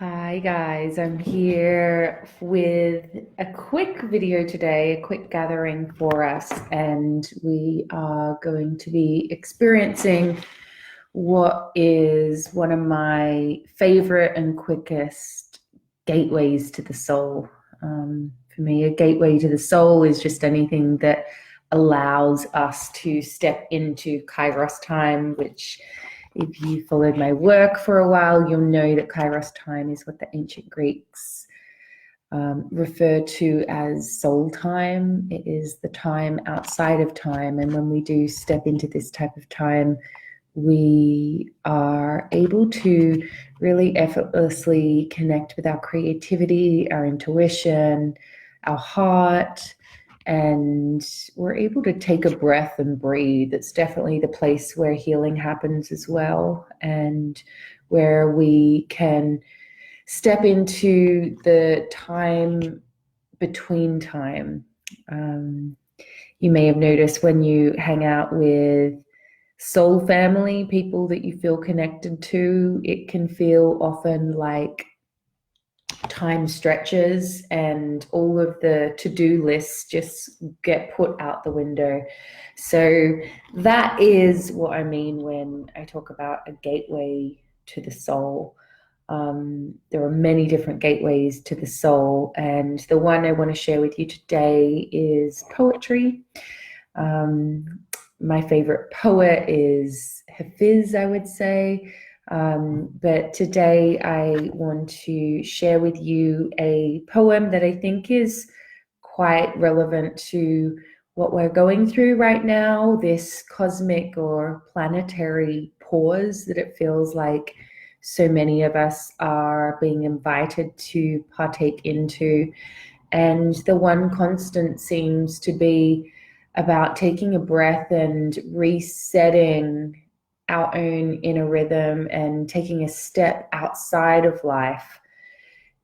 Hi guys, I'm here with a quick video today, a quick gathering for us, and we are going to be experiencing what is one of my favorite and quickest gateways to the soul. For me, a gateway to the soul is just anything that allows us to step into Kairos time, which if you followed my work for a while, you'll know that Kairos time is what the ancient Greeks refer to as soul time. It is the time outside of time. And when we do step into this type of time, we are able to really effortlessly connect with our creativity, our intuition, our heart, and we're able to take a breath and breathe. It's definitely the place where healing happens as well, and where we can step into the time between time. You may have noticed when you hang out with soul family, people that you feel connected to, it can feel often like time stretches and all of the to-do lists just get put out the window. So that is what I mean when I talk about a gateway to the soul. There are many different gateways to the soul, and the one I want to share with you today is poetry. My favorite poet is Hafiz, I would say. But today I want to share with you a poem that I think is quite relevant to what we're going through right now, this cosmic or planetary pause that it feels like so many of us are being invited to partake into. And the one constant seems to be about taking a breath and resetting our own inner rhythm and taking a step outside of life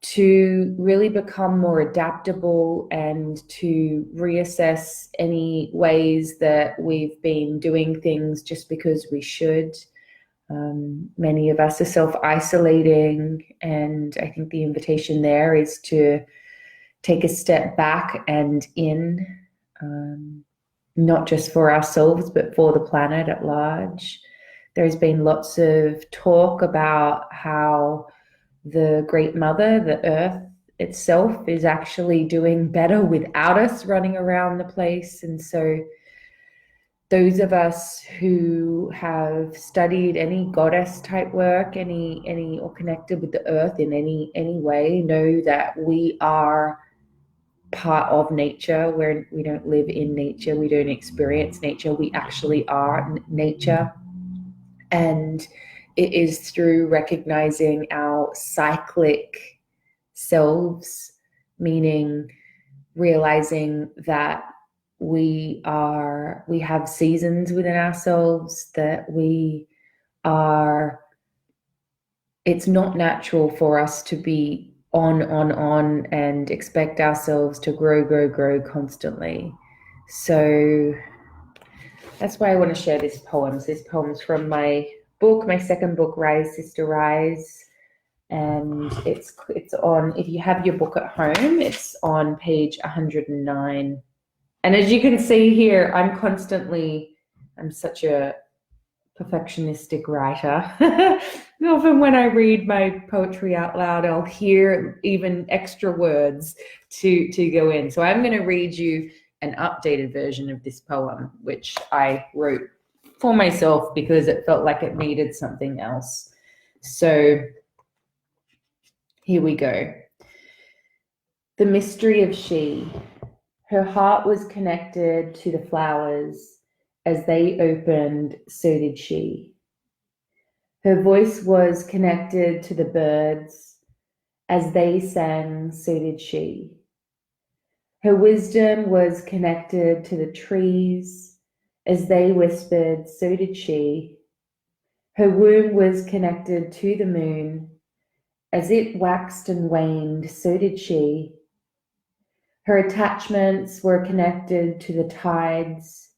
to really become more adaptable and to reassess any ways that we've been doing things just because we should. Many of us are self-isolating, and I think the invitation there is to take a step back and in, not just for ourselves, but for the planet at large. There's been lots of talk about how the Great Mother, the Earth itself, is actually doing better without us running around the place. And so those of us who have studied any goddess type work, any or connected with the earth in any way, know that we are part of nature, where we don't live in nature, we don't experience nature, we actually are nature. And it is through recognizing our cyclic selves, meaning realizing that we have seasons within ourselves, that it's not natural for us to be on and expect ourselves to grow constantly. So that's why I want to share this poem. This poem's from my book, my second book, Rise Sister Rise. And it's on, if you have your book at home, it's on page 109. And as you can see here, I'm such a perfectionistic writer. Often when I read my poetry out loud, I'll hear even extra words to go in. So I'm going to read you an updated version of this poem, which I wrote for myself because it felt like it needed something else. So here we go. The mystery of she. Her heart was connected to the flowers. As they opened, so did she. Her voice was connected to the birds. As they sang, so did she. Her wisdom was connected to the trees. As they whispered, so did she. Her womb was connected to the moon. As it waxed and waned, so did she. Her attachments were connected to the tides.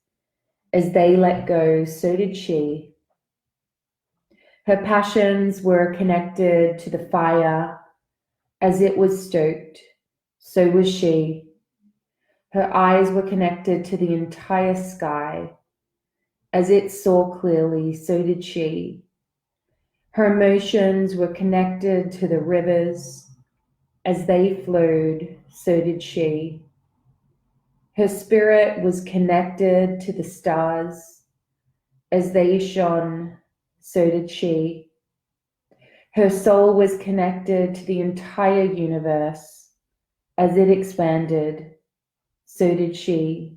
As they let go, so did she. Her passions were connected to the fire. As it was stoked, so was she. Her eyes were connected to the entire sky. As it saw clearly, so did she. Her emotions were connected to the rivers. As they flowed, so did she. Her spirit was connected to the stars. As they shone, so did she. Her soul was connected to the entire universe. As it expanded, so did she.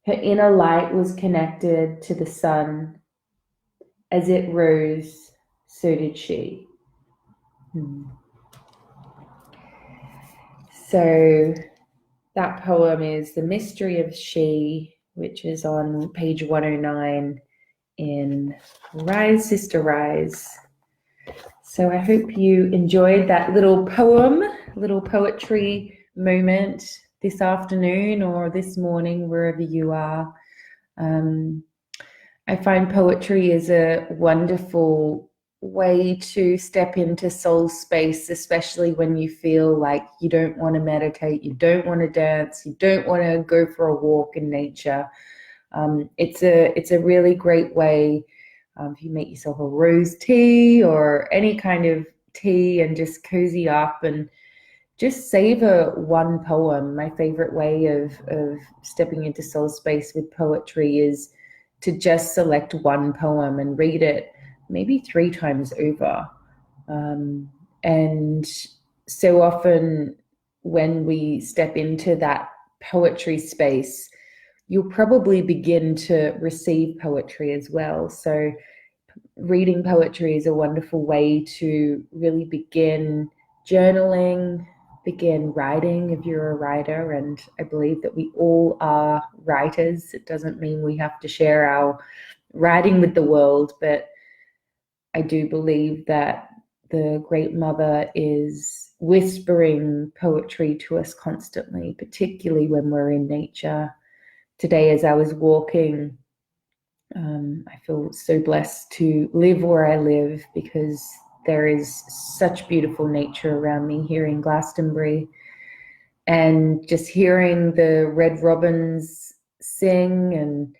Her inner light was connected to the sun. As it rose, so did she. So that poem is The Mystery of She, which is on page 109 in Rise, Sister, Rise. So I hope you enjoyed that little poem, little poetry moment this afternoon or this morning, wherever you are. I find poetry is a wonderful way to step into soul space, especially when you feel like you don't want to meditate, you don't want to dance, you don't want to go for a walk in nature. It's a really great way. If you make yourself a rose tea or any kind of tea and just cozy up and just savor one poem. My favorite way of stepping into soul space with poetry is to just select one poem and read it maybe 3 times over. And so often when we step into that poetry space, you'll probably begin to receive poetry as well. So reading poetry is a wonderful way to really begin journaling, begin writing if you're a writer. And I believe that we all are writers. It doesn't mean we have to share our writing with the world, but I do believe that the Great Mother is whispering poetry to us constantly, particularly when we're in nature. Today, as I was walking, I feel so blessed to live where I live because there is such beautiful nature around me here in Glastonbury. And just hearing the red robins sing, and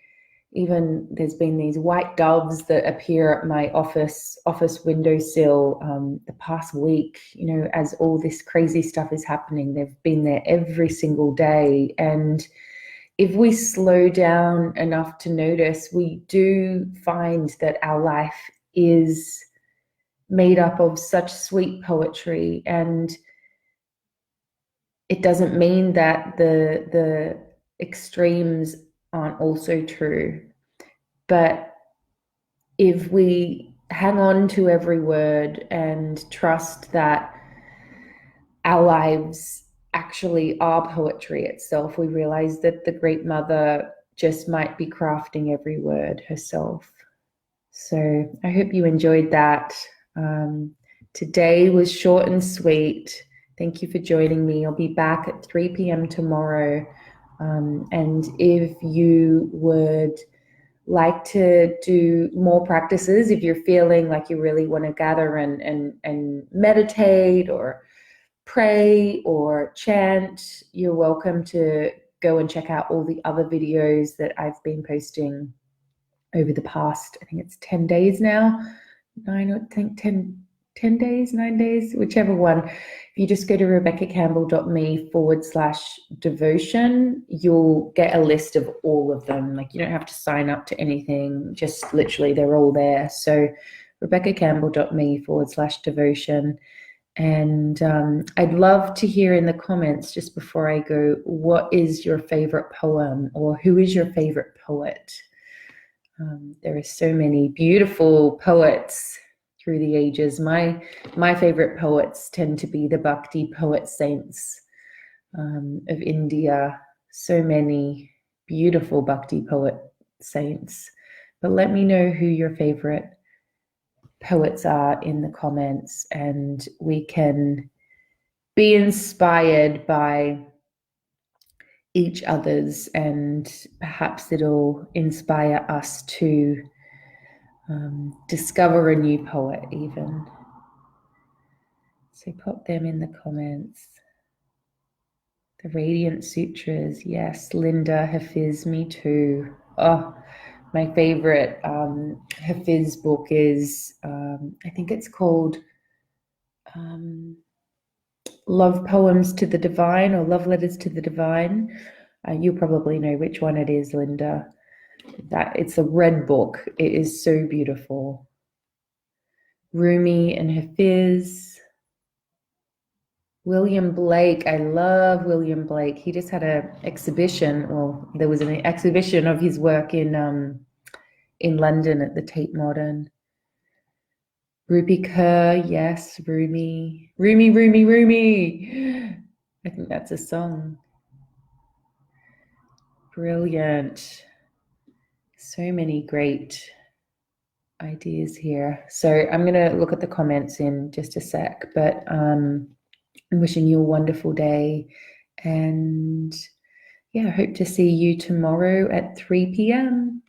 even there's been these white doves that appear at my office windowsill the past week, as all this crazy stuff is happening. They've been there every single day. And if we slow down enough to notice, we do find that our life is made up of such sweet poetry. And it doesn't mean that the extremes aren't also true. But if we hang on to every word and trust that our lives actually are poetry itself, we realize that the Great Mother just might be crafting every word herself. So I hope you enjoyed that. Today was short and sweet. Thank you for joining me. I'll be back at 3 p.m. tomorrow. And if you would like to do more practices, if you're feeling like you really want to gather and meditate or pray or chant, you're welcome to go and check out all the other videos that I've been posting over the past, I think it's 10 days now, 10 days, 9 days, whichever one. If you just go to rebeccacampbell.me/devotion, you'll get a list of all of them. Like, you don't have to sign up to anything, just literally they're all there. So rebeccacampbell.me/devotion. And I'd love to hear in the comments, just before I go, what is your favorite poem, or who is your favorite poet? There are so many beautiful poets through the ages. My favorite poets tend to be the Bhakti poet saints of India. So many beautiful Bhakti poet saints. But let me know who your favorite poets are in the comments, and we can be inspired by each other's, and perhaps it'll inspire us to discover a new poet even. So pop them in the comments. The Radiant Sutras, yes. Linda, Hafiz, me too. Oh, my favorite Hafiz book is, I think it's called Love Poems to the Divine or Love Letters to the Divine. You probably know which one it is, Linda. It's a red book. It is so beautiful. Rumi and Hafiz. William Blake. I love William Blake. He just had an exhibition. Well, there was an exhibition of his work in London at the Tate Modern. Rupi Kaur, yes, Rumi. Rumi, Rumi, Rumi. I think that's a song. Brilliant. So many great ideas here. So I'm going to look at the comments in just a sec, but I'm wishing you a wonderful day, and yeah, I hope to see you tomorrow at 3 p.m.